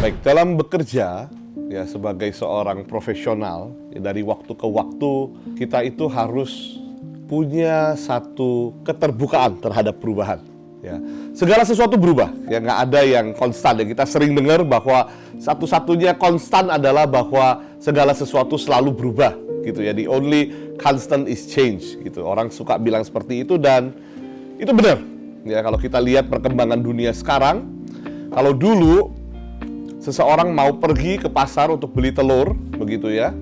Baik, dalam bekerja ya sebagai seorang profesional ya, dari waktu ke waktu kita itu harus punya satu keterbukaan terhadap perubahan. Ya, segala sesuatu berubah, ya nggak ada yang konstan. Ya, kita sering dengar bahwa satu-satunya konstan adalah bahwa segala sesuatu selalu berubah, gitu ya. The only constant is change, gitu. Orang suka bilang seperti itu dan itu benar. Ya, kalau kita lihat perkembangan dunia sekarang, kalau dulu seseorang mau pergi ke pasar untuk beli telur, begitu ya,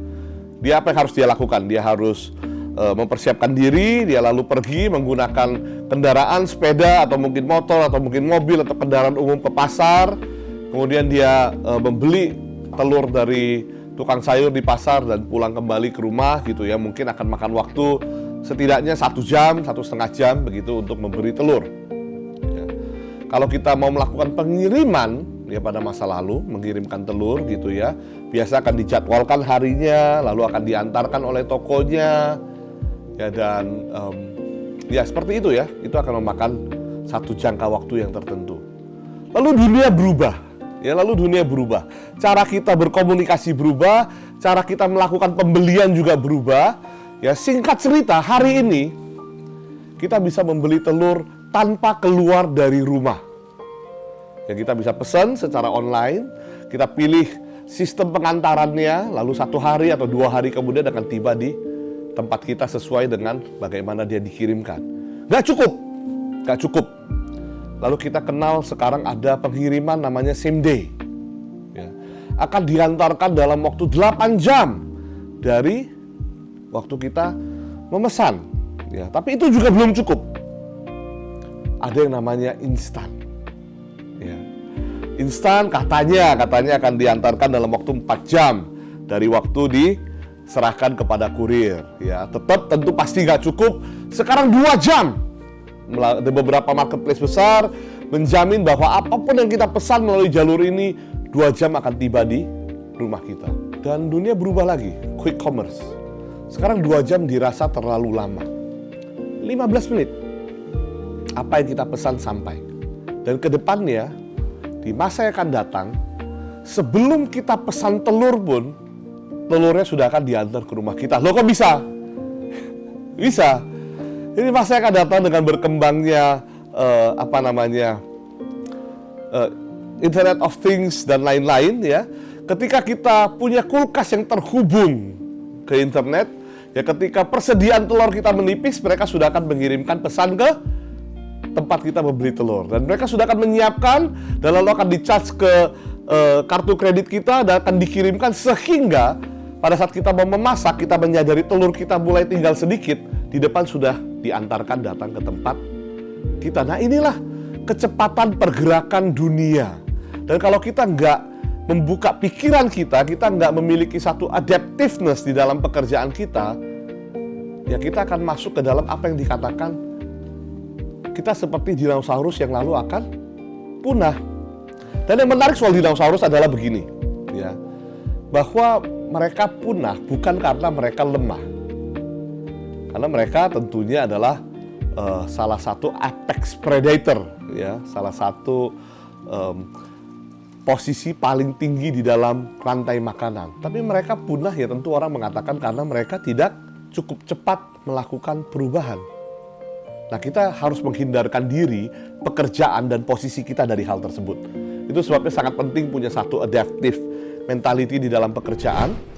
dia apa yang harus dia lakukan? Dia harus mempersiapkan diri, dia lalu pergi menggunakan kendaraan, sepeda, atau mungkin motor, atau mungkin mobil, atau kendaraan umum ke pasar. Kemudian dia membeli telur dari tukang sayur di pasar dan pulang kembali ke rumah, gitu ya. Mungkin akan makan waktu setidaknya 1 jam, 1,5 jam, begitu untuk memberi telur. Ya. Kalau kita mau melakukan pengiriman, ya pada masa lalu, mengirimkan telur, gitu ya, biasa akan dijadwalkan harinya, lalu akan diantarkan oleh tokonya. Ya, dan ya seperti itu ya, itu akan memakan satu jangka waktu yang tertentu. Lalu dunia berubah, ya lalu dunia berubah. Cara kita berkomunikasi berubah, cara kita melakukan pembelian juga berubah. Ya singkat cerita, hari ini kita bisa membeli telur tanpa keluar dari rumah. Ya kita bisa pesan secara online, kita pilih sistem pengantarannya, lalu 1 hari atau 2 hari kemudian akan tiba di tempat kita sesuai dengan bagaimana dia dikirimkan. Gak cukup. Lalu kita kenal sekarang ada pengiriman namanya same day. Ya. Akan diantarkan dalam waktu 8 jam dari waktu kita memesan. Ya, tapi itu juga belum cukup. Ada yang namanya instan. Ya. Instan katanya akan diantarkan dalam waktu 4 jam dari waktu diserahkan kepada kurir. Ya, tetap tentu pasti nggak cukup. Sekarang 2 jam. Ada beberapa marketplace besar menjamin bahwa apapun yang kita pesan melalui jalur ini 2 jam akan tiba di rumah kita. Dan dunia berubah lagi, quick commerce. Sekarang 2 jam dirasa terlalu lama. 15 menit. Apa yang kita pesan sampai. Dan ke depannya, di masa yang akan datang, sebelum kita pesan telur pun, telurnya sudah akan diantar ke rumah kita. Loh kok bisa? Bisa. Ini masa yang akan datang dengan berkembangnya Internet of Things dan lain-lain ya. Ketika kita punya kulkas yang terhubung ke internet, ya ketika persediaan telur kita menipis, mereka sudah akan mengirimkan pesan ke tempat kita membeli telur. Dan mereka sudah akan menyiapkan dan lalu akan di-charge ke kartu kredit kita dan akan dikirimkan sehingga pada saat kita mau memasak, kita menyadari telur kita mulai tinggal sedikit, di depan sudah diantarkan datang ke tempat kita. Nah inilah kecepatan pergerakan dunia. Dan kalau kita nggak membuka pikiran kita nggak memiliki satu adaptiveness di dalam pekerjaan kita, ya kita akan masuk ke dalam apa yang dikatakan kita seperti dinosaurus yang lalu akan punah. Dan yang menarik soal dinosaurus adalah begini, ya, bahwa mereka punah bukan karena mereka lemah. Karena mereka tentunya adalah salah satu apex predator, ya, salah satu posisi paling tinggi di dalam rantai makanan. Tapi mereka punah ya tentu orang mengatakan karena mereka tidak cukup cepat melakukan perubahan. Nah kita harus menghindarkan diri, pekerjaan dan posisi kita dari hal tersebut. Itu sebabnya sangat penting punya satu adaptive mentality di dalam pekerjaan.